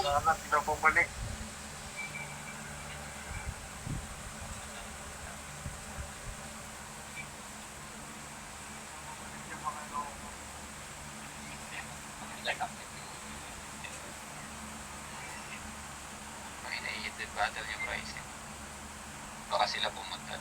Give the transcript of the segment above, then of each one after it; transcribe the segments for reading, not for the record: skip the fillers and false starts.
Sana sila bumalik. May nai-heated battle yung Ryzen. Baka sila pumunta.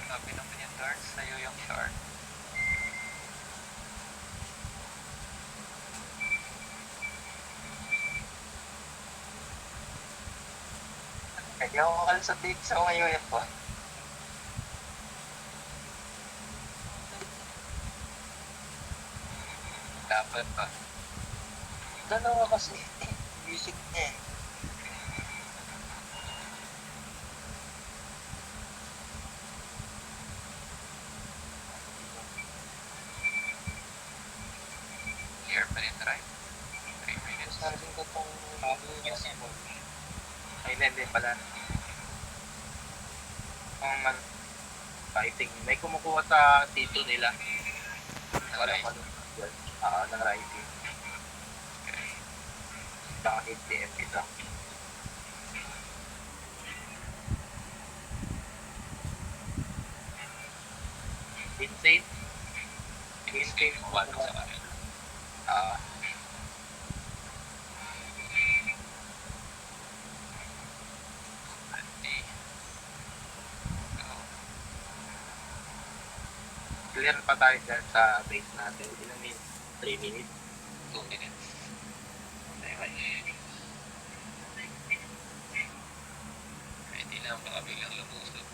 Sabi naman yung dark, sa'yo yung shark. Kaya ako makal sa big sa ngayon po. Dapat pa. Dalawa kasi music niya eh. Clear pa rin, right? 3 minutes. Sabi ko itong kasi mo. Ay, hindi pala. Ang fighting, may kumukuha sa tito nila. Wala pa doon. Ng writing. Okay. Bakit DM ito? Insane? Insane Kuha ka sa kanila. Hindi. Go. Clear pa tayo dyan sa base natin. Ilang minutes? 3 minutes? 2 minutes. Okay. Ay, hindi lang baka biglang lumusot.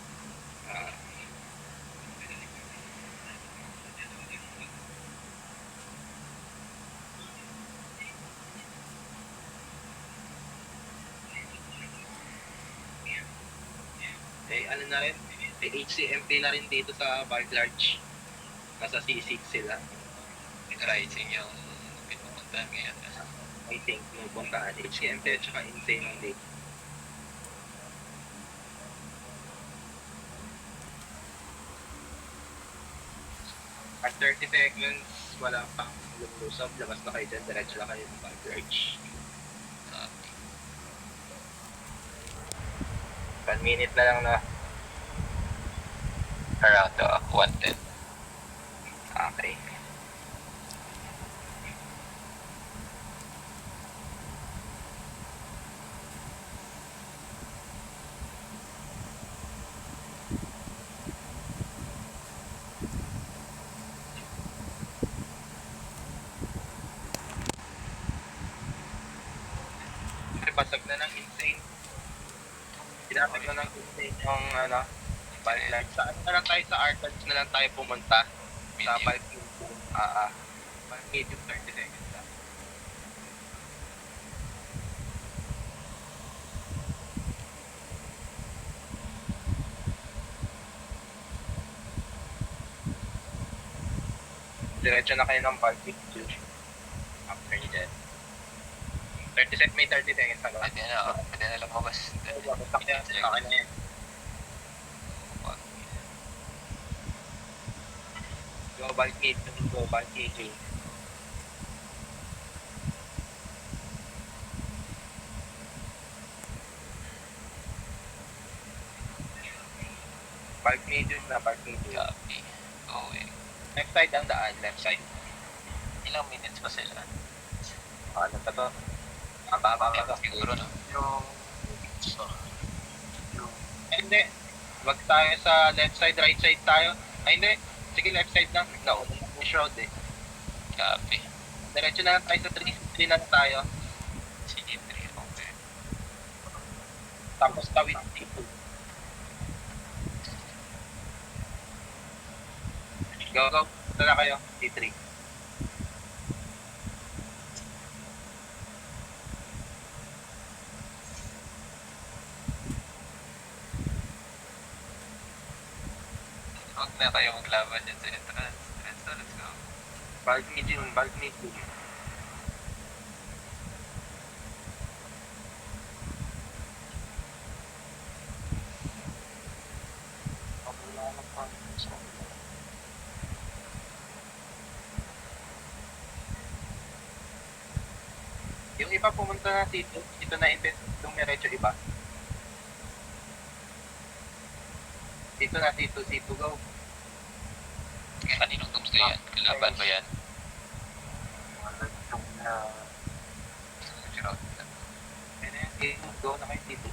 Ano na rin? HCMP na rin dito sa Bar Large. Nasa C6 sila. Rising yung pinupuntahan ngayon. I think pupuntahan HCMP at saka Insane lang dito. At 30 seconds, wala pang lumusap. Labas na kayo dyan, diretso lang kayo ng Bar Large. 1 minute na lang na. Around 110. Okay. Basag na ng Insane. Pinasag na ng Insane yung Bike Sa na lang tayo sa Arcades na lang tayo pumunta. Sa bike medium 30 seconds lang. Diretso na kayo ng bike medium. After that. 30 seconds, may 30 seconds na lang. Pwede na lumabas. Okay na yan. Global KJ. Park medium. Copy. Going. Left side ang daan, left side. Ilang minutes pa sila? Ano pa to? Siguro, no? Hindi. Wag tayo sa left side, right side tayo. Ay, hindi. Sige, left side lang. Nauna na yung shroud eh. Copy. Diretso na lang tayo sa 3 na tayo. Sige, 3. Okay. Tapos tawid dito. Go. Ito na kayo. D3. na kayo maglaban dyan sa entrance. Let's go. Bulk medium. Yung iba pumunta na dito na invest yung merecho iba. Dito na, dito, go. Kaninong tombstone yan? Kalaban ba yan? Shroud. Kaya yan, go na kayo dito.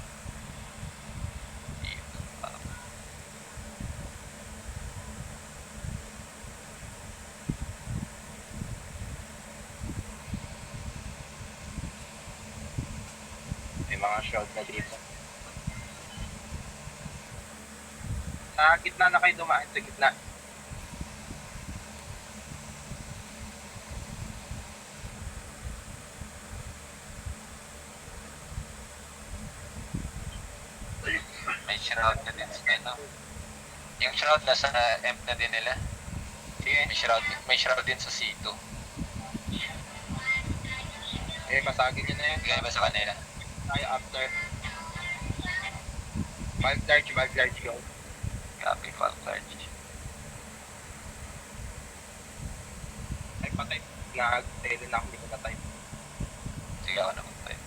May mga shroud na dito. Sa gitna na kayo dumaan, sa gitna. May shroud na din sa ano. Yung shroud nasa M na din nila. Sige. May shroud din sa C2. Masagin nyo na yan. Kaya ba sa kanila? Tayo after. Bulk large, go. Copy, Falk Large. Ay, patay. Nag-tail na ako, hindi ko patay. Sige ako na mag-type.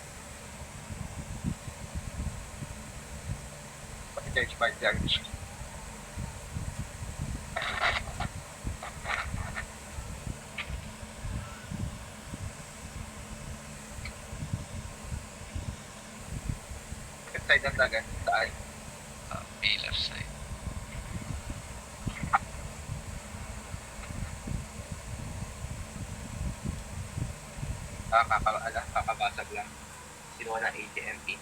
Bulk large. Left side ang dagan, daan. Pillar side. Kakabasag lang. Sinuha ng ATMP.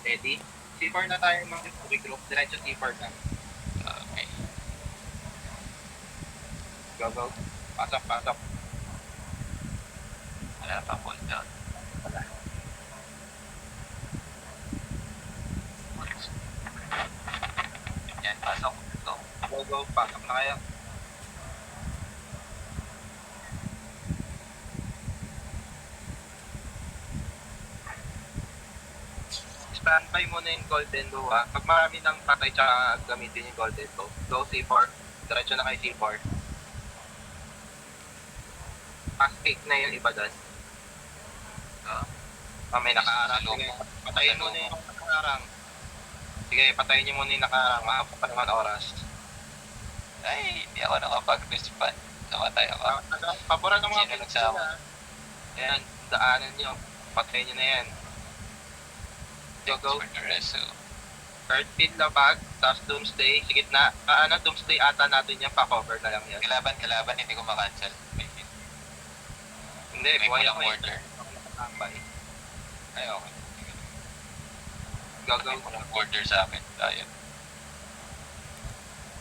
Ready? C4 na tayo mga regroup. Diretso C4 na. Okay. Go. Pasok. Wala pa pull down. Wala. Yan, pasok. Go. Pasok na kayo. Standby muna yung golden bow ha. Pag marami ng patay tsaka gamitin yung golden bow. Go C4. Diretso na kay C4. Pass 8 na yung iba doon. May nakaarang. Sige, patayin muna yung nakaarang. Sige, patayin nyo muna yung nakaarang. Maapok pa naman oras. Ay, hindi ako nakapag-respond. Namatay ako. Paboran ng mga Sino nagsama? Ayan, daanan nyo. Patayin nyo na yan. Go. For the rest, so... Earthfield labag, tapos Doomsday. Sige na, Doomsday ata natin yan. Pa-cover na lang yan. Kalaban, hindi ko makancel. May Hindi, buhay ako walang order. Tambay. Ay, okay. Go. Walang order sa akin. Ayun.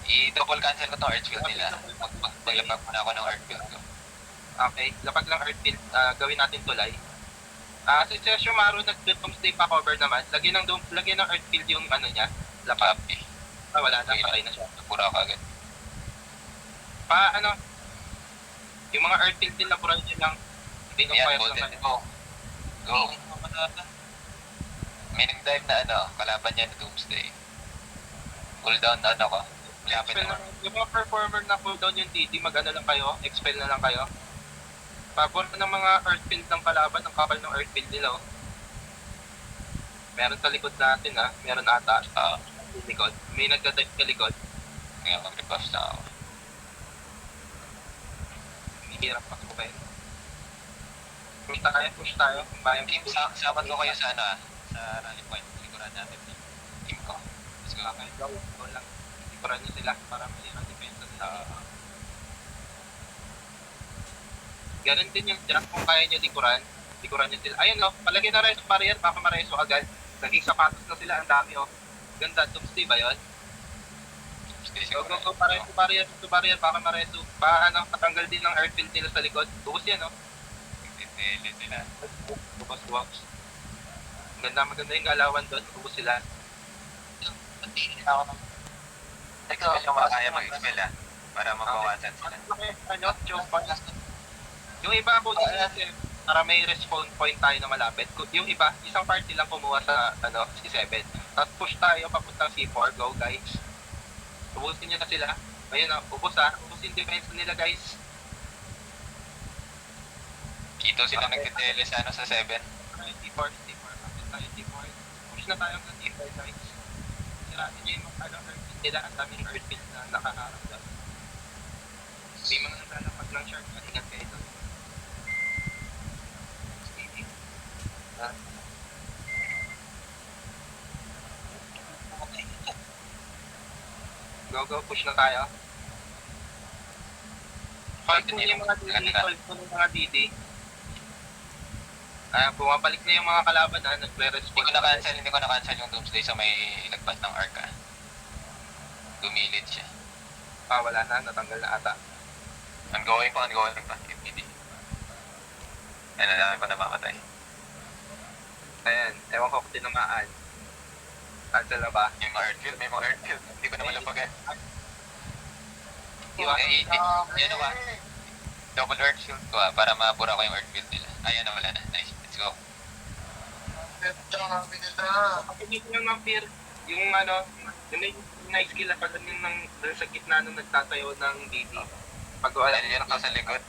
I-double cancel ko tong Earthfield nila. Maglapag muna ako ng Earthfield ko. Okay, lapag lang Earthfield. Gawin natin tulay. Si Sergio Maru nag-Doomsday pa cover naman. Lagyan ng Earthfield yung ano niya. Lapag. Copy. Wala na, patay na siya. Napura ka agad. Yung mga Earthfield din lapuran nyo lang. Hindi nung Ayan, fire golden. naman. Go. May nag-dive na kalaban niya na Doomsday. Cool down ko. Lapit Expel ako. na, yung mga performer na cooldown yung TD, mag-ano lang kayo, expel na lang kayo. Pabor ng mga earthfield ng kalaban, ang kapal ng earthfield nila. Meron sa likod natin meron ata sa likod. May nagdadive sa likod. Kaya mag-rebuff na ako. Hirap pasukin. Push tayo. Bayang Team, sabat ko kayo sa sa rally point. Siguran natin team ko. Let's go. Okay, go lang. Siguran nyo sila para mayroon depensa nila. Ganun din yung jump kung kaya nyo likuran nyo sila. Ayun palagay na reso barrier, baka mareso agad. Naging sapatos na sila, ang dami Ganda, Doomsday ba yun? Go, go, go, barrier, to barrier, baka mareso. Baka ano, patanggal din ng airfield nila sa likod. Ubus yan, no? Titili nila. Ubus, ubus. Maganda yung galawan doon. Ubus sila. Expel yung makakaya mag-expel para mabawasan sila. Ano, choke point. Yung iba po din para may respawn point tayo na malapit. Yung iba, isang party lang kumuha sa ano, C7. Tapos push tayo papuntang C4. Go, guys. Ubusin nyo na sila. Ayun na, ubus ubus yung defense nila, guys. Kito sila nagtitili sa ano sa 7. T4. Kapit tayo T4. Push na tayo ng T4, guys. Siratin nyo yung mga earthfield nila. Ang daming earthfield na nakaharap doon. May mga naglalapag ng shark. Ingat kayo doon. Go, push na tayo. Kahit po yung mga DD, solve po ng mga DD. Bumabalik na yung mga kalaban nagre-respond. Hindi ko na-cancel yung Doomsday sa may lagpas ng arc Dumilid siya. Wala na, natanggal na ata. Ongoing pa. Hindi. Ayun, alam ko na makatay. Ayan, ewan ko kung tinamaan. Cancel na ba? May mga airfield. Hindi ko naman napagay. Yan ba? Double earth shield ko para mabura ko yung earthfield nila. Ayan na, wala na. Nice, let's go. Kapag lang ng fear, yung ano, yung na-skill na pag yung sa gitna nung nagtatayo ng DD. Pag wala Yan ka sa likod.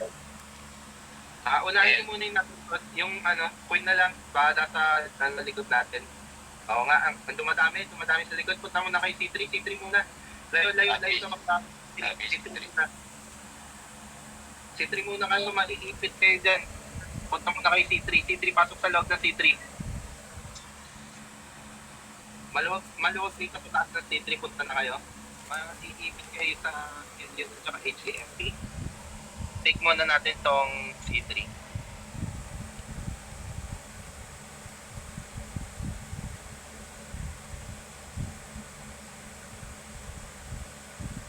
Unahin muna yung natin, yung ano, coin na lang, baka sa likod natin. Oo nga, ang dumadami sa likod. Punta muna kay C3 muna. Layo sa kapatid. C3 muna kayo, maliipit kayo dyan. Punta muna kay C3, pasok sa loob ng C3. Maluwag dito sa taas ng C3, punta na kayo. Maliipit kayo sa engine at HCMP. Take muna natin tong C3.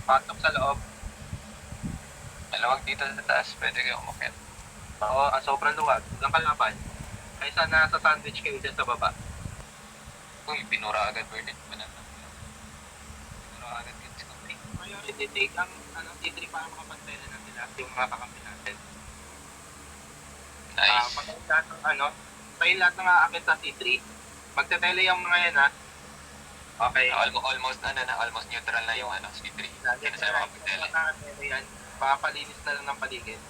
Pasok sa loob. Maluwag dito sa taas, pwede kayo umakit. Oo, sobrang luwag. Ang kalaban. Kaysa nasa sandwich kayo dyan sa baba. Uy, pinura agad, Bernard. Pinura agad yun sa company. Priority take ang C3 para makapagtela na sila yung mga kakampi natin. Nice. Tayo lahat ng aakit sa C3. Magtetele yung mga yan Okay. Almost neutral na yung C3. Hindi na sila makapagtele. Papalinis na lang ng paligid.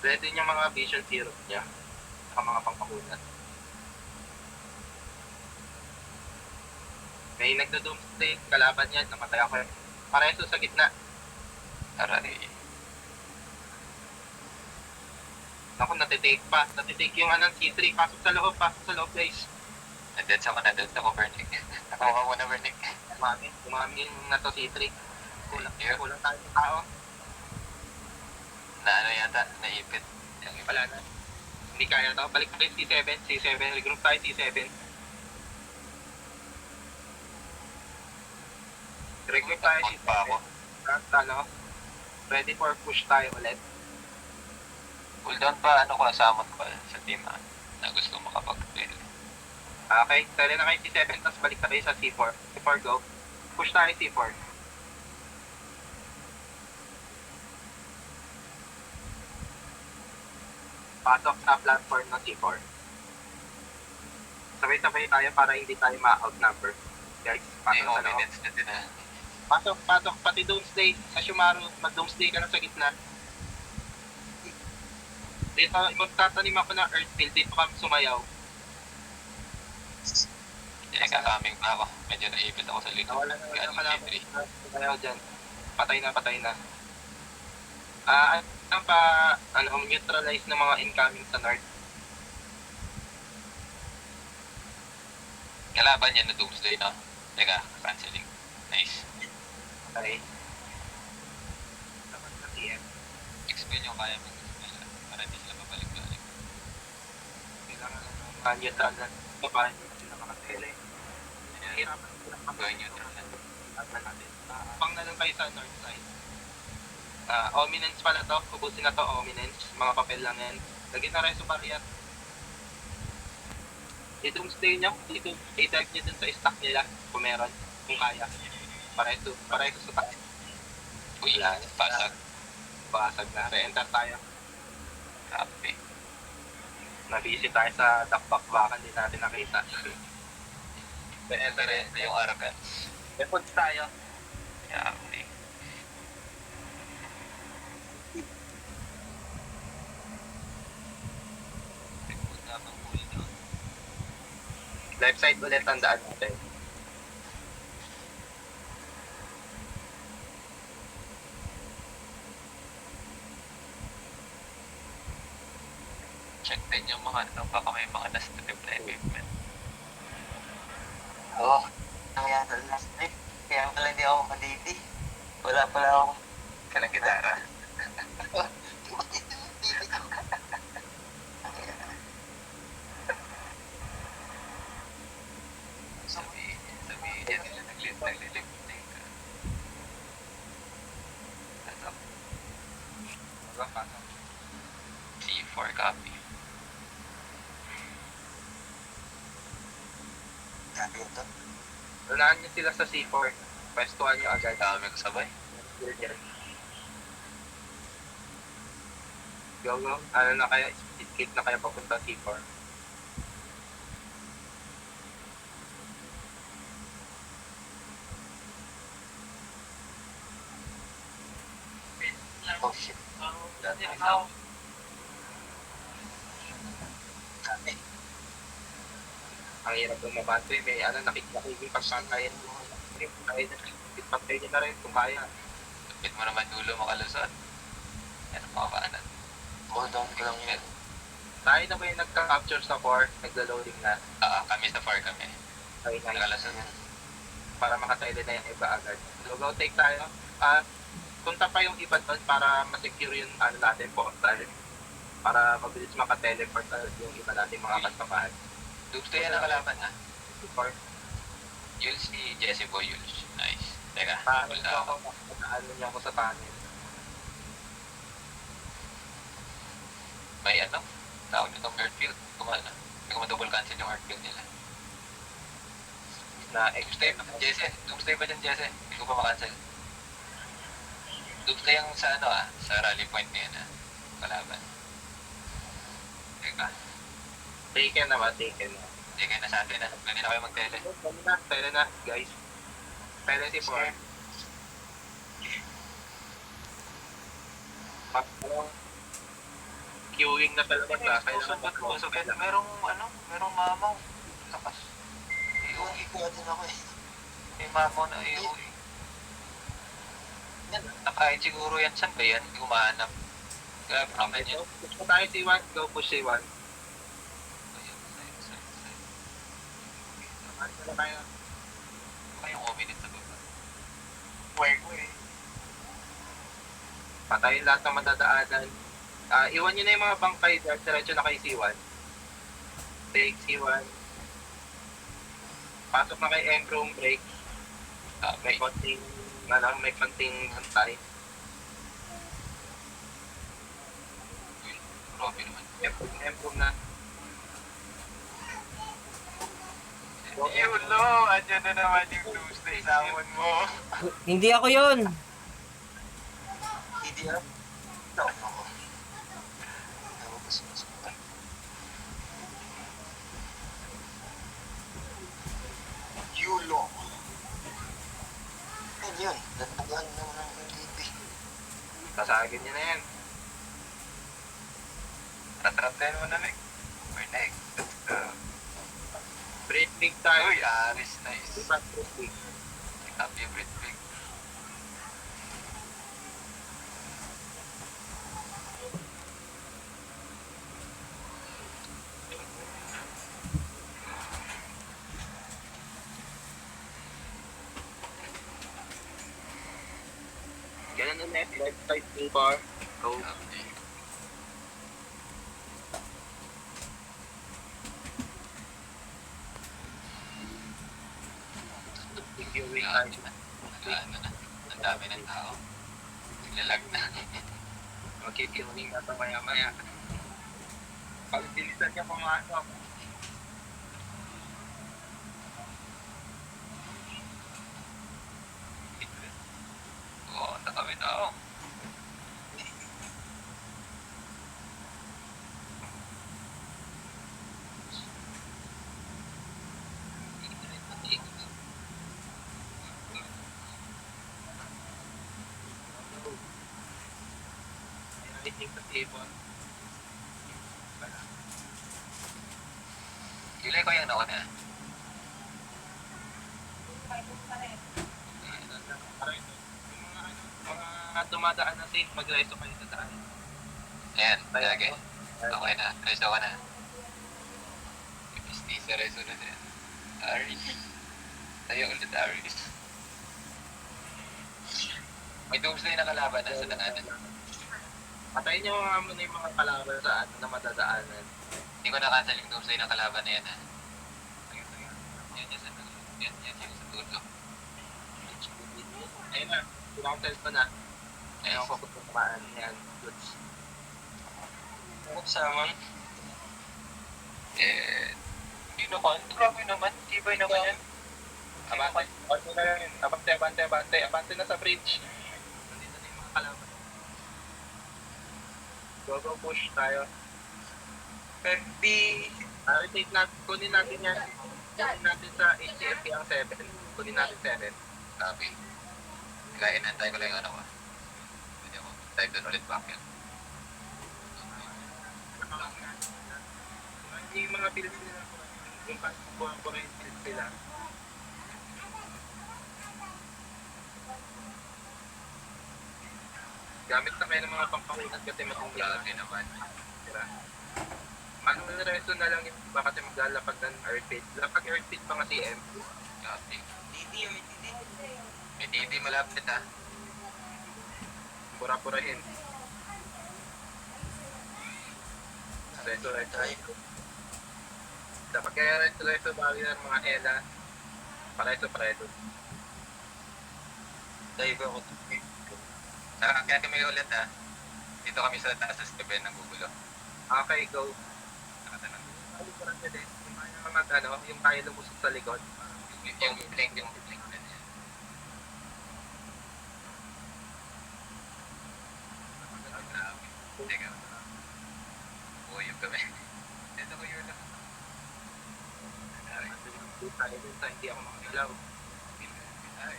Pwede yung mga vision zero niya. Saka mga pangpakunan. May nagdo-doomsday, kalaban yan, namatay ako. Pareso sa gitna. Aray. Ako, natitake pa. Natitake yung C3. Pasok sa loob guys. Nandun ako, Bernick. Nakuha ko na, Bernick. Umami na to C3. Kulang tayo ng tao. Naipit. Wala na. Hindi kaya to. Balik tayo C7. Regroup tayo C7. Regroup tayo C7. At ready for push tayo ulit. Cooldown pa, samot pa sa team na gusto makapag-tele. Okay, tali na kayo C7, tapos balik na kayo sa C4. C4 go. Push tayo C4. Pasok sa platform ng C4. Sabay-sabay tayo para hindi tayo ma-outnumber. Guys, pasok sa loob. Minutes na din Pasok. Pati Doomsday. Sa Shumaru, mag-Doomsday ka na sa gitna. Dito, tatanim ako ng Earthfield. Dito kami sumayaw. Kakaming pa ako. Medyo naipit ako sa likod. Nawala na yung kalaban. Sumayaw dyan. Patay na. Neutralize ng mga incoming sa north. Kalaban yan na Doomsday, no? Teka, canceling. Nice. Okay. Dapat na TM. Expel yung kaya mag-expel para hindi sila babalik-balik. Kailangan na neutral na. Para hindi sila makatele. Hirapan sila Going neutral na. Ano natin. Pang na lang kayo sa north side. Ominence pala to. Ubusin na to, Ominence. Mga papel lang yan. Lagyan na reso barrier. I-doomsday nyo. I-dive nyo dun sa stock nila. Kung meron. Kung kaya. Pareho sa tayo. Uy, pasag. Basag na. Re-enter tayo. Grabe. Na-busy tayo sa dakbak-bakan. Hindi natin nakita. Re-enter. Ito yung arrogance. Reports tayo. Grabe. Left side ulit ang daan natin. Check din yung mga ano, baka may mga na-strip na equipment. Oo. Nangyari sa last trip. Kaya pala hindi ako kaditi. Wala pala ako. Kalang gitara. Sabihin niya nila naglilip-sync ka. That's up. C4 copy. Sabi ito. Unahan nyo sila sa C4. Pwestuhan nyo agad. Dami ko sabay. Go. Ano na kaya? Speed na kaya papunta C4. Oh shit. Sabi. Ang hirap ng mabante. May nakikipagpatayin mo. Pagpatay nyo na rin kung kaya. Kapit mo naman dulo makalusot. Yan ang mga paanan. Hold on ko lang yun. Tayo na ba yung nagka-capture sa 4? Nagla-loading na. Kami sa 4 kami. Ay, nice. Nakalusot. Para makataili na yung iba agad. So, go take tayo. Punta pa yung iba doon para ma-secure yung ano natin portal. Para mabilis makateleport yung iba natin mga kasamahan. Doomsday yan ang kalaban ha. Before, Yules si Jesse Boy Yules. Nice. Teka, paano wala nyo ako. ako, paano nyo ako sa panel. May ano? Tawag nitong Earthfield. Kumana. Hindi ko ma-double cancel yung Earthfield nila. Na Doomsday ba dyan, Jesse? Doomsday ba dyan, Jesse? Hindi ko pa makancel. Doomsday yung sa ano sa rally point na yan kalaban. Teka. taken na ba? Taken na. Hindi kayo nasabi na. Pwede na kayo mag-tele. Tele na, guys. Tele si 4. Queuing na talaga sa kailangan. Merong mamaw. Lakas. Iuwi ko din ako eh. May mamaw na iuwi. Nakain siguro yan. Saan ba yan? Hindi ko mahanap. Grabe naman yan. Push mo tayo C1. Go push C1. Ayun, side. Ano na tayo? Kayong ominate sa baba. Wait. Patayin lahat ng madadaanan. Iwan nyo na yung mga bangkay dyan. Diretso na kay C1. Take C1. Pasok na kay Embrome break. May konting, may konting bantay. Grabe naman. Embrome na. Yulo! Andyan na naman yung Tuesday samon mo. Hindi ako yun. Hindi ako. No, ako. Ewan ko sinusunod. Yulo. Yan yun. Natagaan naman ang MVP. Sasagin nyo na yan. Tatraten mo na, Nick. We're next. Let's go. Break big tayo. Uy, Aris, nice. Ipat break big. Happy birthday. Ganun ulit. Left side full bar. Go. Okay. Queuing Grabe tayo. naman. Dami ng tao. Nilag na. Magkikilling na ito maya-maya. Pag bilisan niya pumasok. Oo, nakami tao. Anything sa table. Ilay ko yung nauna. Mga dumadaan na safe, mag-resto kayo sa daan. Ayan, lagi. Okay na, reso ka na. Ipistisa reso na din. Aris. Tayo ulit, Aris. May doomsday na kalaban na sa daanan. Patayin niyo mga muna yung mga kalaban sa ano na madadaanan. Hindi ko na-cancel yung doomsday na kalaban na yan, ha. Yan sa dulo. Yan yung sa dulo. Ayun na, pinakancel ko na. Ayun Nice. ko kung kumaan. Yan, goods. Huwag saman. Hindi naman. Grabe naman. Tibay naman yan. Abante, abante na yan. Abante na sa bridge. Nandito na yung mga kalaban. Go, push tayo. Pepi. Rotate natin, kunin natin yan. Kunin natin sa HCFP ang 7. Kunin natin 7. Copy. Kaya inantay ko lang yung ano ko. Pwede ako. Type doon ulit back yan. Yung mga builds nila, yung buwan ko rin builds nila. Gamit na kayo ng mga pampakunat kasi matindi Grabe naman. sila. Ano na resto na lang yung iba kasi maglalapag ng earthpit. Lapag earthpit pa nga CM. Copy. Didi, may didi. May TD malapit, ha. Pura-purahin. Resto. Dapat kaya resto bago ng mga hela. Pareso. Dive ako. Kaya kami ulit, ha. Dito kami sa taas sa step ng gugulo. Okay, go. Nakatanong. Palikuran nyo din. Yung kaya mag-ano, yung kaya lumusok sa likod. Yung blink na yan. Grabe. Teka. Uyog kami. Ito ko yun. Tayo din sa hindi ako makilaw. Ay, ay,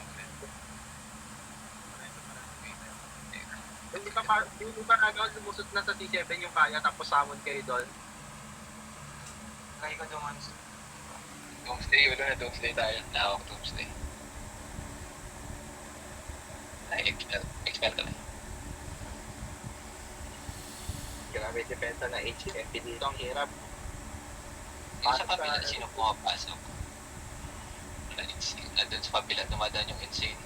ulit. Hindi ba ano, lumusot na sa C7 yung kaya tapos samon kayo doon? Kaya ko duman. Doomsday, wala na Doomsday tayo. Nakawak Doomsday. Ay, expel ka na. Grabe, depensa na HFP dito. Ang hirap. Yung sa kabila, sino pumapasok? Doon sa kabila, dumadaan yung insane.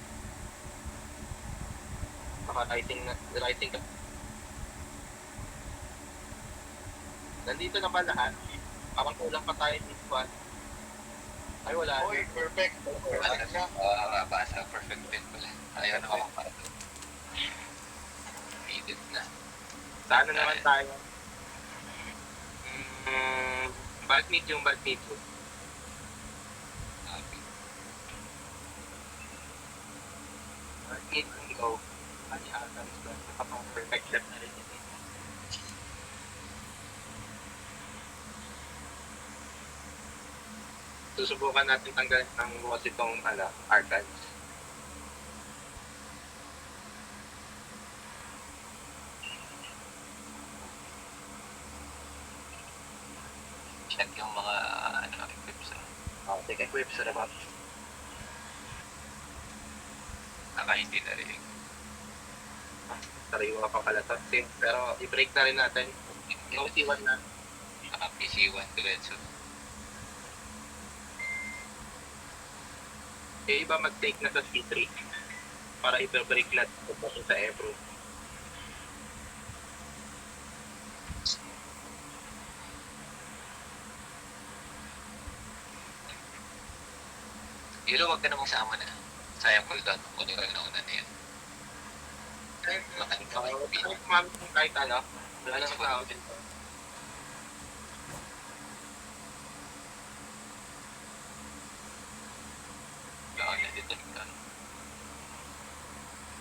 Writing ka. Nandito na ba lahat? Parang kulang pa tayo dito ba? Ay, wala. Uy, perfect. Basa, perfect din pala. Ayaw na makapasok. Needed na. Saan na naman tayo? Bad medium. Copy. Bad medium, go. Ani Adams doon. Kapag perfect left na rin yun. Susubukan natin tanggalin ng boss itong archives. Check yung mga equips. Take equips sa map. Hindi na rin. Sariwa pa pala to. Pero i-break na rin natin. Yung C1 na. PC1 diretso. Yung iba mag-take na sa C3 para i-break lahat sa Ebro. Pero wag ka namang sama na. Sayang cooldown. Kunin ko yung nauna na yun. Makanin ko yung pin. Kumamit ng kahit ano. Wala nang tao din. Nauna dito lang.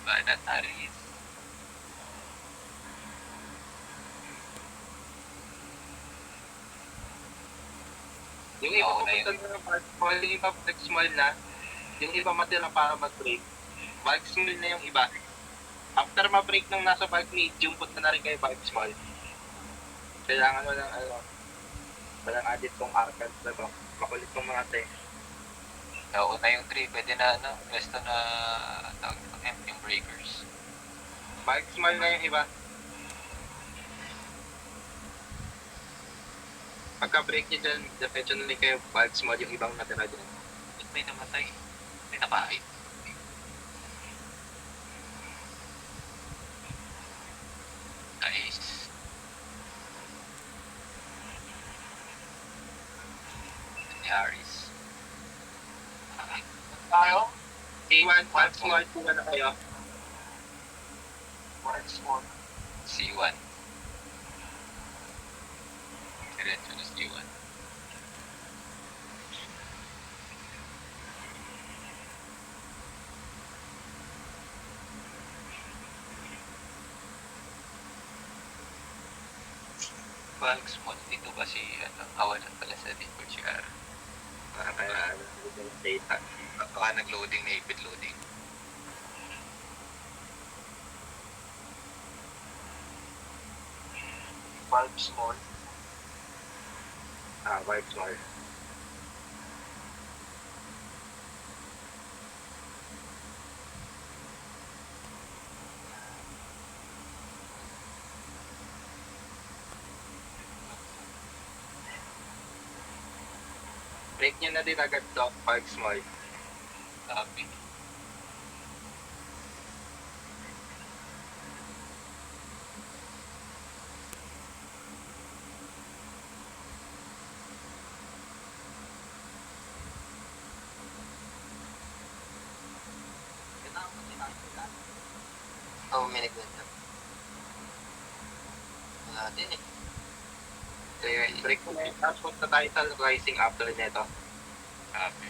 Banat Aris. Yung iba Oo, pupunta na ng park small, yung iba park small na, yung iba matira para mag-break. Park small na yung iba. After ma-break nung nasa park medium, punta na rin kayo park small. Kailangan mo lang, walang adit tong arcade na to. Makulit tong mga te. Nauna yung 3. Pwede na, pwesto na, tawag ito, yung breakers. Park small na yung iba. Pagka-break nyo dyan, defense na rin kayo park small yung ibang natira dyan. Ba't may namatay? May napahit. Nice. Ni Aris. Tayo? A1, park small, kuha na kayo. Park small. C1. Diretso na C1. Bulk small. Dito ba si, awalan pala sa Discord si Ara. Para kaya, data. Baka nag-loading na ipit loading. Bulb small. Park small. Break nyo na din agad to, park small. Sabi. Oh, may nagwento. Wala din eh. Kaya break mo na yun, tapos punta tayo sa rising after neto. Sabi.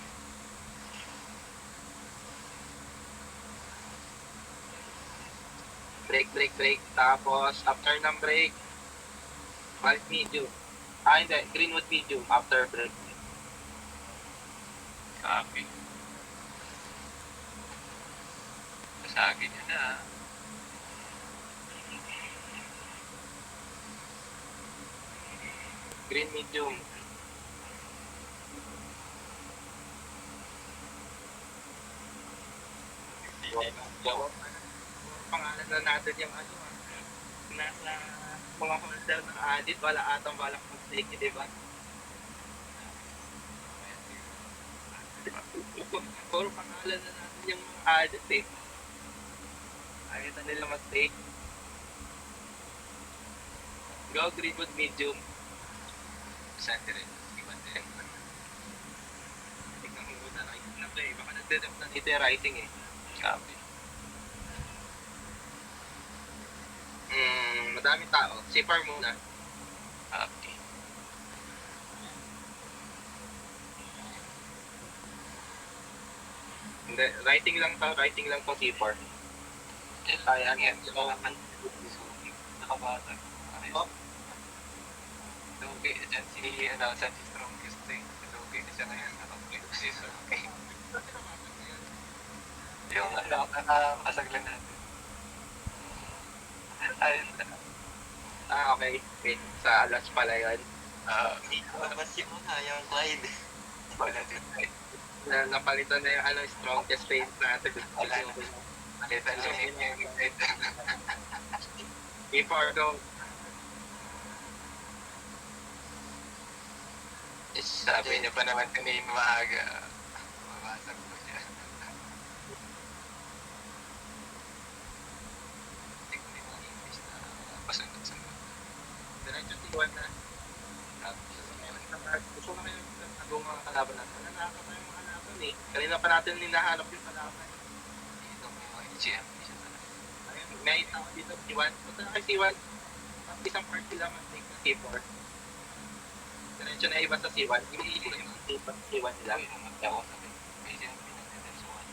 Break. Tapos, after ng break, white medium. Hindi. Greenwood medium after break. Sabi. Basagin niya na. Green medium. Pangalan na natin yung nasa mga holder ng audit, wala atang balak mag-take, di ba? Puro pangalan na natin yung mga audit eh. Ayaw na nila mag-take. Go Greenwood medium. Saan rin? Iwan din. Tignan mo muna rising na play. Baka nagdedep na dito yung rising eh. Sabi. Madami tao. Sipar muna. Sabi. Hindi, writing lang to Sipar. Sayang yan. Nakabasag. Oh. Lugi dyan si, San si Strongest thing. Lugi na siya ngayon. Nakapagod si Suki. Yung, nakakasag lang natin. Ayun na. Okay. Wait, sa alas pala yun. Mas yung yung Clyde. Wala din tayo. Napalitan na yung strongest phase natin. Wala na. Palitan lang yung ignite. Before go. Sabi niya pa naman kanina maaga. Mabasag ko siya. Hindi ko yung mga English na pasunod-sunod. Diretso T1 na. Gusto ko na yung mga kalaban natin. Nakakapa yung mga kalaban eh. Kanina pa natin hinahanap yung kalaban. HM. Ayun, may tao dito C1. Punta na kay C1. At isang party lang ang take na C4. Diretso na iba sa C1. Iniisip yung C1 nila. Ako sabi. May HM pinagdadasuhan.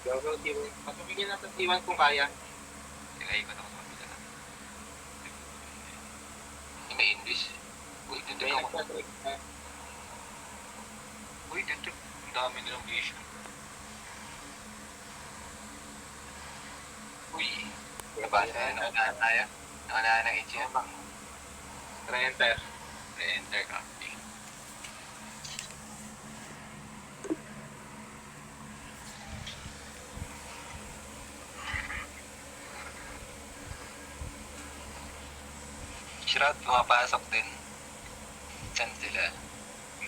Go, go, C1. Pasumigin na sa C1 kung kaya. Teka, ikot ako sa kapila. May English. Uy, dito May ako. nagpa-break na. Uy, dito. Ang dami nilang vision. Uy. Diba? Naunahan tayo. Naunahan ng HM. Re-enter. Re-enter copy. Shroud, pumapasok din. Saan sila?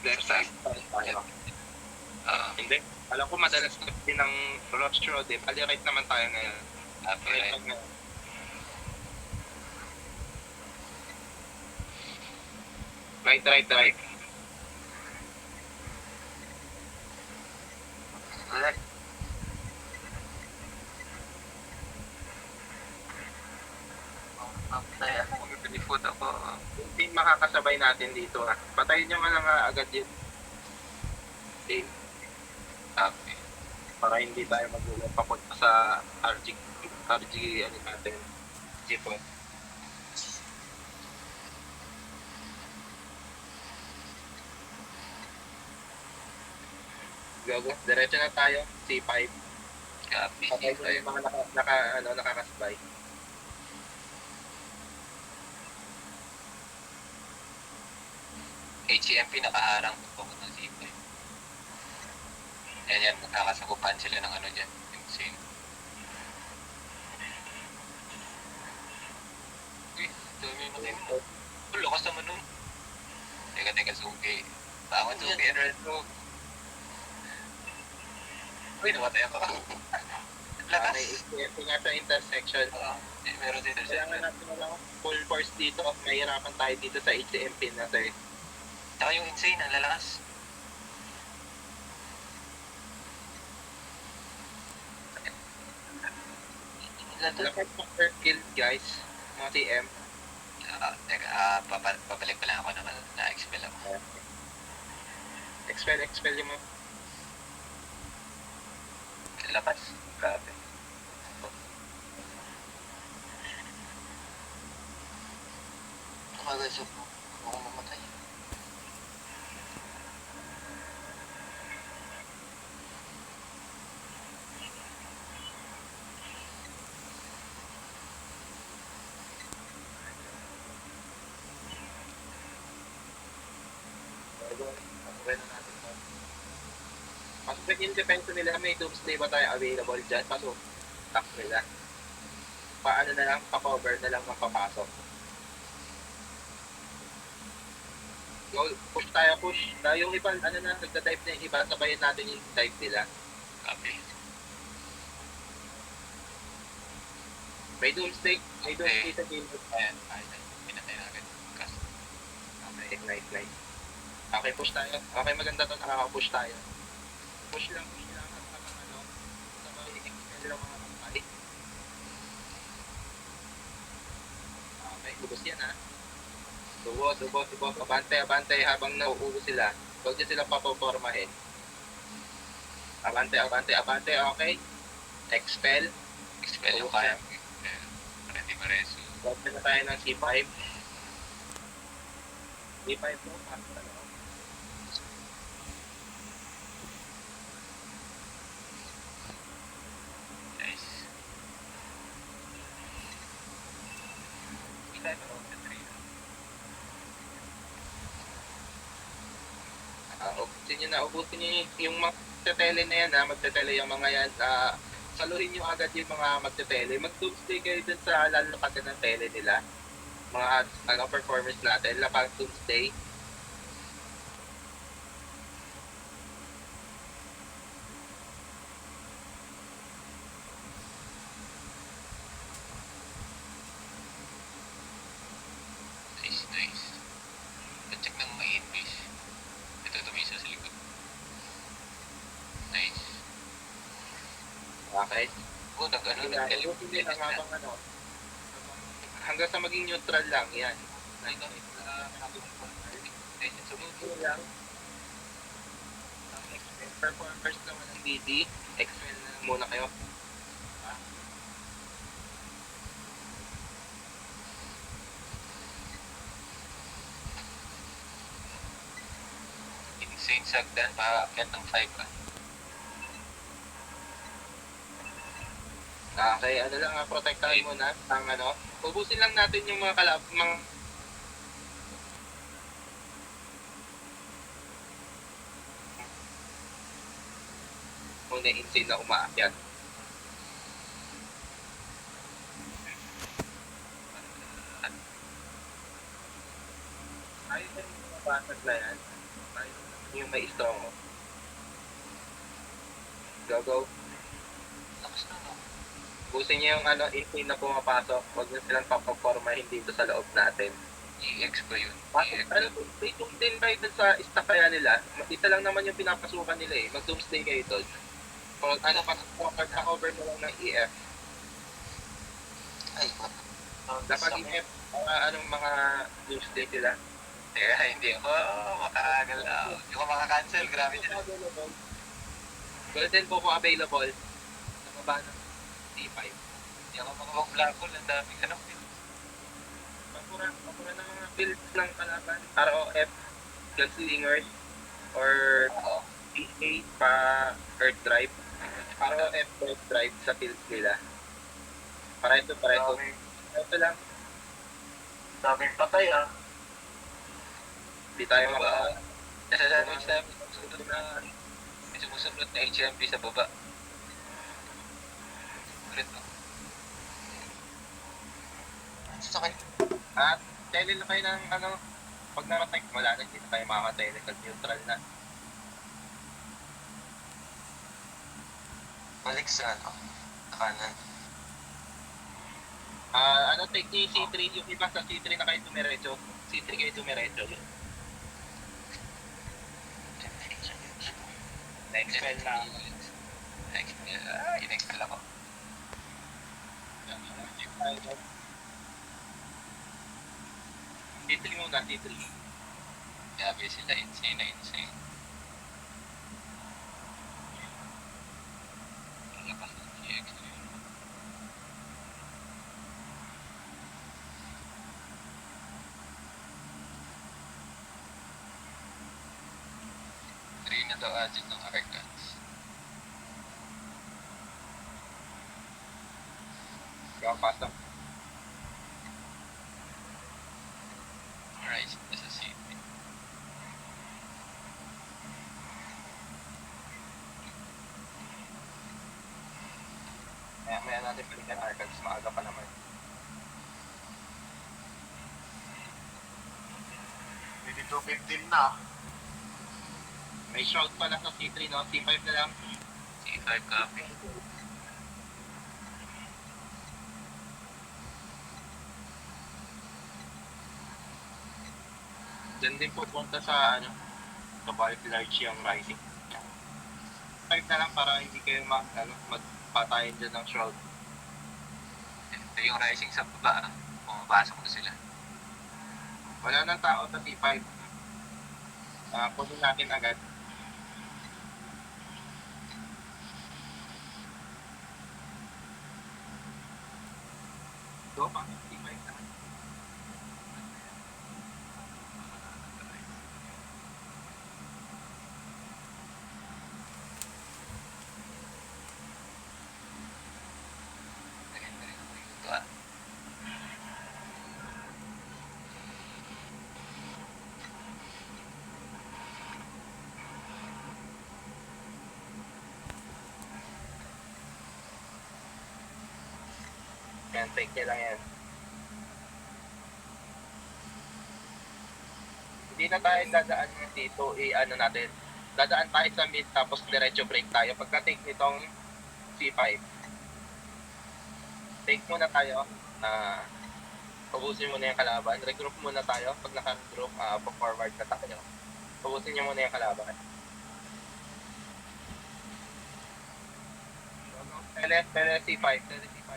Left side. Hindi. Alam ko madalas na din ng Roach Road eh. Pali-right naman tayo ngayon. Happy Right right. lang ngayon. Right, right, right. Left. Patay ah. Mag-telefoot ako. Hindi makakasabay natin dito ah. Patayin nyo nga lang agad yun. Okay. Happy. Para hindi tayo magulat papunta sa RG ano natin. Jeepon. Gago, diretso na tayo. C5. Copy. Patay ko yung mga nakakasabay. HEMP nakaharang papunta ng C5. Yan, magkakasakupan sila ng ano dyan. Insane. Uy, dami mo tayo. Oh, lakas naman nun. Teka, Suki. Tama, Suki and Red Road. Uy, namatay ako. Lakas. May nga sa intersection. Meron din Kailangan natin na lang full force dito. Mahirapan tayo dito sa HCMP na sir. Saka yung insane, ang lalakas. Dapat sa first kill guys. Mga TM. Teka, papalik pa lang ako naman. Na-expel ako. Expel yung mga. Lakas. Grabe. Guys, ako mamatay. Pasok yung defense nila, may doomsday ba tayo available dyan? Pasok. Tax nila. Paano na lang, pa-cover na lang mapapasok. Go, push tayo, push. Na yung iba, ano na, nagda-dive na yung iba, sabayin natin yung dive nila. Copy. May doomsday sa game. Ayan, pinatay na agad. Cast. Okay, nice. Okay, push tayo. Okay, maganda to, nakaka-push tayo. Push lang habang ano, sabay expel lang mga kampay. Okay, ubos yan ha. Subos. Abante habang nauubos sila. Huwag din sila papapormahin. Abante, okay. Expel. Expel yung kaya. Ready Maresu. Huwag na tayo ng C5. C5 po, pasok na. Nice. Ilan na round 3. Ubusin nyo yung magtetele na yan ha, magtetele yung mga yan, saluhin nyo agad yung mga magtetele, mag-doomsday kayo dun sa lalapatan ng tele nila, mga performance natin, lapag doomsday. Okay? Oo, nag-galing. Ubusin din lang habang hanggang sa maging neutral lang, yan. Subukin lang. Performers naman ng DD, Excel na lang muna kayo. Insane sagdan, makakakit ng 5 ka. Okay, ano lang, protektahan muna ang ubusin lang natin yung mga muna insane na umaakyat. Ayun yung mga batag na yan. Ayun yung may strong. Go. Tapos na, no? Ubusin niyo yung insane na pumapasok. Huwag niyo silang papapormahin dito sa loob natin. EX ko yun. Itong din kayo dun sa stock kaya nila, isa lang naman yung pinapasukan nila eh. Mag-doomsday kayo doon. Kung pag-cover mo lang ng EF. Ay, Dapat EF, mga doomsday sila. Kaya hindi ako makakagalaw. Hindi ko makakancel, grabe na. Golden po kung available. Nakaba ng D5. Hindi ako makapag-black hole, ang daming Papura ng mga builds ng kalaban. ROF, Gunslingers, or PA pa Earth Drive. ROF Earth Drive sa builds nila. Pareto. Ito lang. daming patay ah. Hindi tayo Nasa sandwich namin, may sumusunod na HMP sa baba. Ulit, no? Sakit. At tele na kayo ng pag namatay, wala na, hindi na tayo makamatay. Neutral na. Balik sa kanan. Take niyo yung C3, yung iba sa C3 na kayo tumiretso. C3 kayo tumiretso. Next spell na. In-expel ako. C3 muna, C3. Grabe sila, insane na insane. Lakas ng GX na yun. Three na daw agent ng Arcans. Kaya pasok. Rise na sa city. Maya natin balikan Arcans, maaga pa naman. Hindi 215 na. May shroud pala sa C3, no? C5 na lang. C5 copy. Diyan din pupunta sa sa Bulk Large yung Rising. 5 na lang para hindi kayo magpatayin dyan ng shroud. Ito yung rising sa baba. Pumapasok na sila. Wala nang tao sa T5. Kunin natin agad. Go pa, T5 na. Yan, fake niya lang yan. Hindi na tayo dadaan dito, natin. Dadaan tayo sa mid, tapos diretso break tayo. Pagka-take nitong C5, take muna tayo. Ubusin muna yung kalaban. Regroup muna tayo. Pag naka-regroup, forward na tayo. Ubusin nyo muna yung kalaban. Pele C5, Pele C5.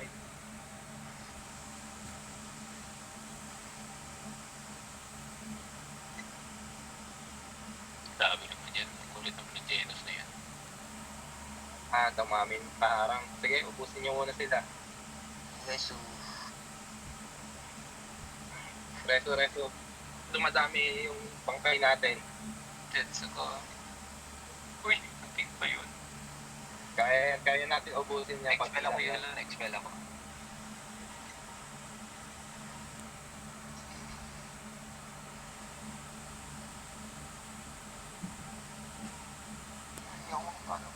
Sabi naman yan. Ang kulit naman ng Genos na yan. Damamin parang. Sige, ubusin nyo muna sila. Resu. Reso. Dumadami yung bangkay natin. Tetsuko. Uy, nating pa yun. Kaya natin ubusin niya. Expel ako yun. Expel ako. Yung ano.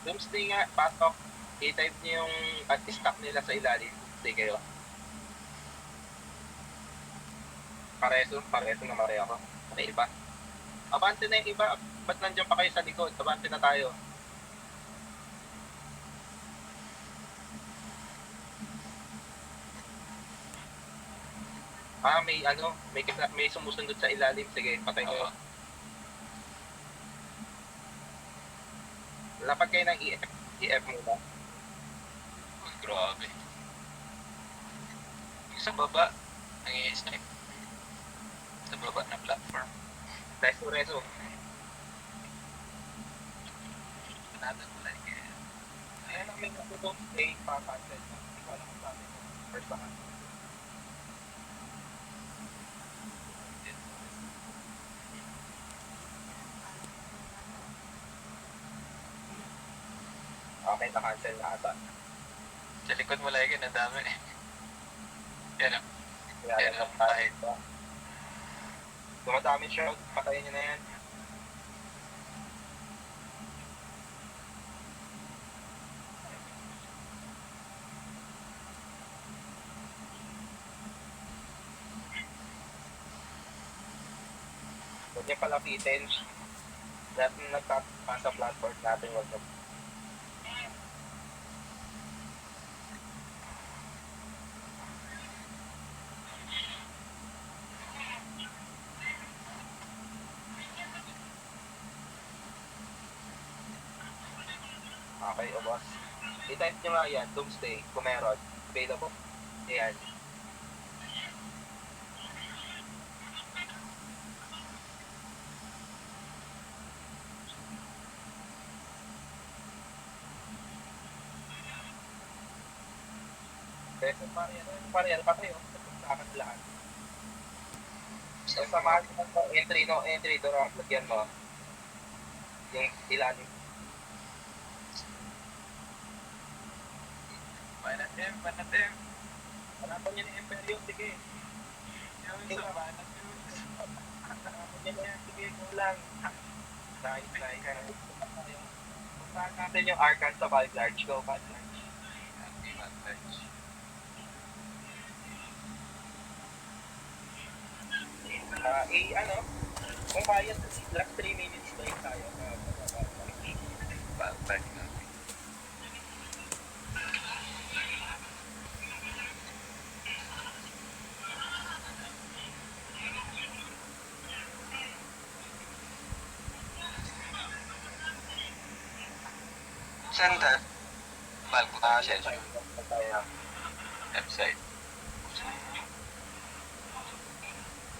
Doomsday nga, patok. I-type niyo yung anti-stack nila sa ilalim. Doomsday kayo. Pareso na mare ako. May iba. Abante na yung iba. Ba't nandiyan pa kayo sa likod? Abante na tayo. May sumusunod sa ilalim. Sige, patay ko. Oo. Lapag kayo ng EF muna. Uy, grabe. Yung sa baba, nang-i-snipe. Sa baba na platform. Reso. Panatan ko lang kaya. Ayan ang may natutong stay pa-cancel. Hindi ko alam kung saan ito. First saan. Okay, na-cancel na ata. Sa likod mo lagi, ang dami. Yan o. Kaya Yan lang ang kahit ba. Dumadami siya. Patayin niyo na yan. Huwag niya palapitin. Lahat na nagtatapa sa platform natin, huwag na. Okay, o boss. I-type nyo nga yan, Doomsday, kung meron. Available. Ayan. Beso pare, patay o. Sa akin lahat. So, samahan mo ng entry, doon lagyan mo. Yung ilalim. Panatim. Hanapan niya ng Imperium, sige. Yung sa panatim. Hanapan niya na yan, sige, kulang. Nice. Puntahan natin yung Arcan sa Vallarge. Go, Vallarge. Anti-vantage. Kung kaya, last 3 minutes na yun tayo. Vantage natin. Center. Balko Ah, ka, left side tayo. left side.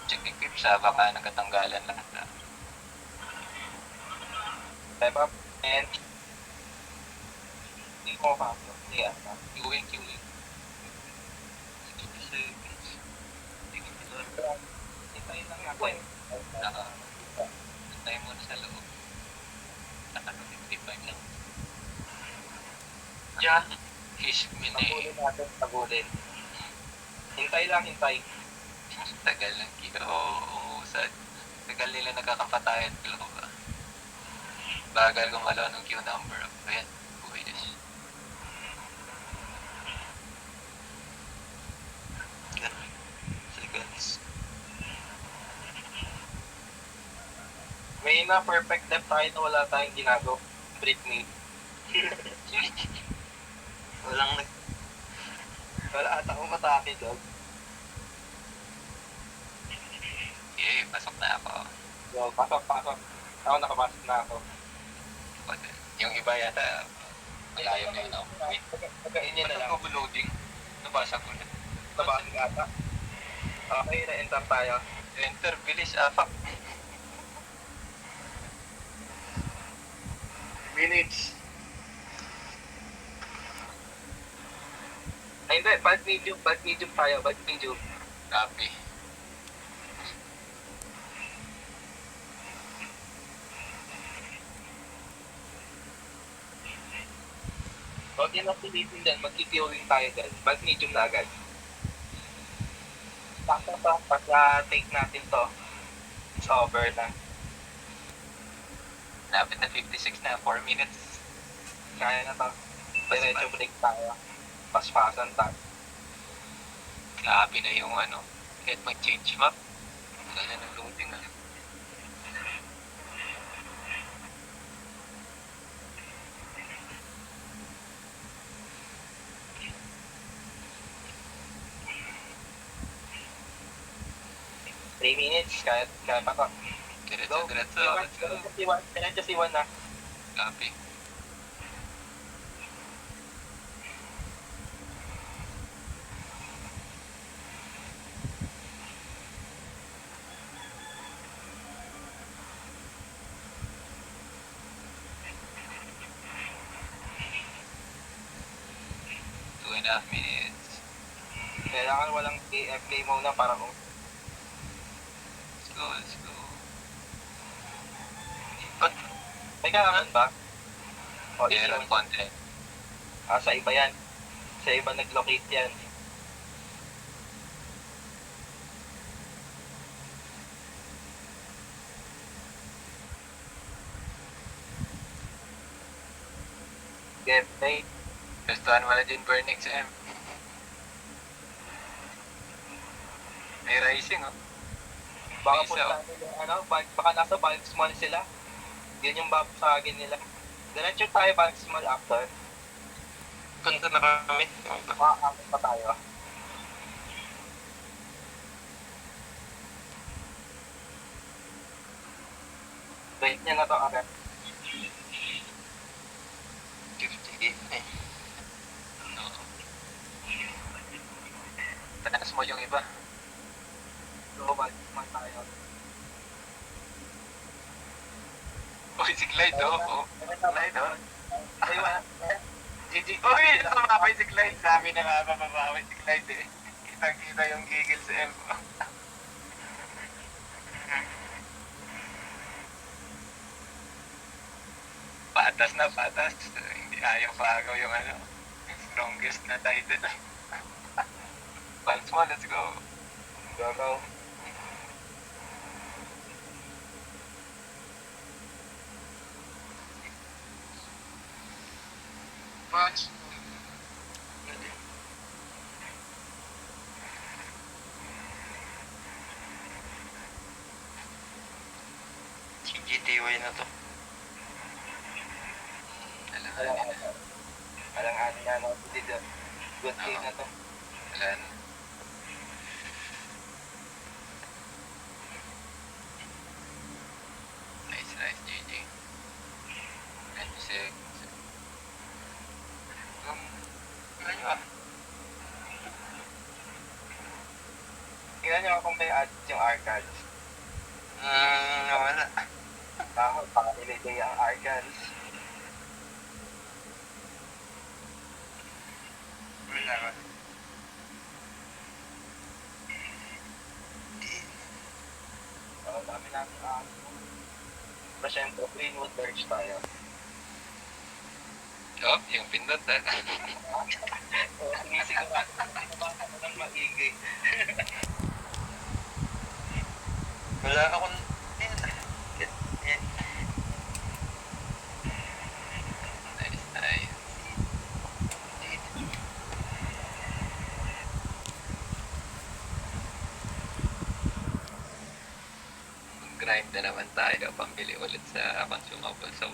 Check yung clip sa baka nagkatanggalan lahat na. Step up, and hindi ko mapasok. Ayan na. Queuing. 60 seconds. Hindi ko nila. Hintayin lang natin. Antay muna sa loob. Nakaka 55 lang. Diyan. Hishmine. Tagulin. Hintay. Tagal lang kita. Umusad. Tagal nila nagkakapatayan. Ba? Bagal gumalaw ng queue number. Ayan. Buwis. Seconds. May na perfect left tayo na wala tayong ginagawa. Britney. Wala ata akong matake, dog. Yeah, pasok na ako. So, pasok. Ako nakapasok na ako. Yung iba yata, malayo na yun ako. Wait, Pagkain niya na lang. ba't loading? Nabasa ko na. Nabasag ata. Okay, na-enter tayo. Enter, bilis, fuck. Minutes. Ay, hindi. Bad medium tayo. Bad medium. Copy. Huwag yan ang pilitin dyan. Mag-queuing tayo dyan. Bad medium na agad. Sakto pa. Pag-take natin to. It's over na. Lapit na 56 na, 4 minutes. Kaya na to. Diretso break tayo. Paspasan tayo. Copy na yung ano. Kahit mag-change map. Wala na ng loading ulit. Three minutes. Kaya pa to. Diretso, diretso. Let's go. Diretso si Juan na. Copy. Two and a half minutes. Kailangan walang AFK muna para kung Let's go, let's go. may kailangan ba? O, Meron issue. konti. Sa iba yan. Sa iba nag-locate yan. Gameplay. Gustuhan mo na din Burning sa M. May rising, oh. Baka Isa, punta nila, baka nasa bulk small sila. Yun yung babasagin nila. Diretso tayo bulk small after. Punta na kami. Makakakit pa tayo. Wait niya na to agad. 58 eh. No. Tanas mo yung iba. So, bulk small tayo. Uy, si Clyde, oh. Clyde, oh. Ayun, GG. Uy, nakababay si Clyde. Sabi na nga bababaway si Clyde eh. Kitang-kita yung gigil sa M. Patas na patas. Hindi ayaw paagaw yung ano. Strongest na title. Pulse mo, let's go. go. Match. GTY na to. Alang-alang na, no? Good game na to. Wala na. Nice, nice, GG. 96. Tingnan nyo kung may add yung archives. Wala. Pakalilagay ang archives. Wala ka. Dami natin Pasyento, Greenwood Birch tayo. Oh, yung pindot eh. Sinisigurado ko ng maigi. Wala akong... Nice, nice. Grind na naman tayo, pambili ulit sa consumable sa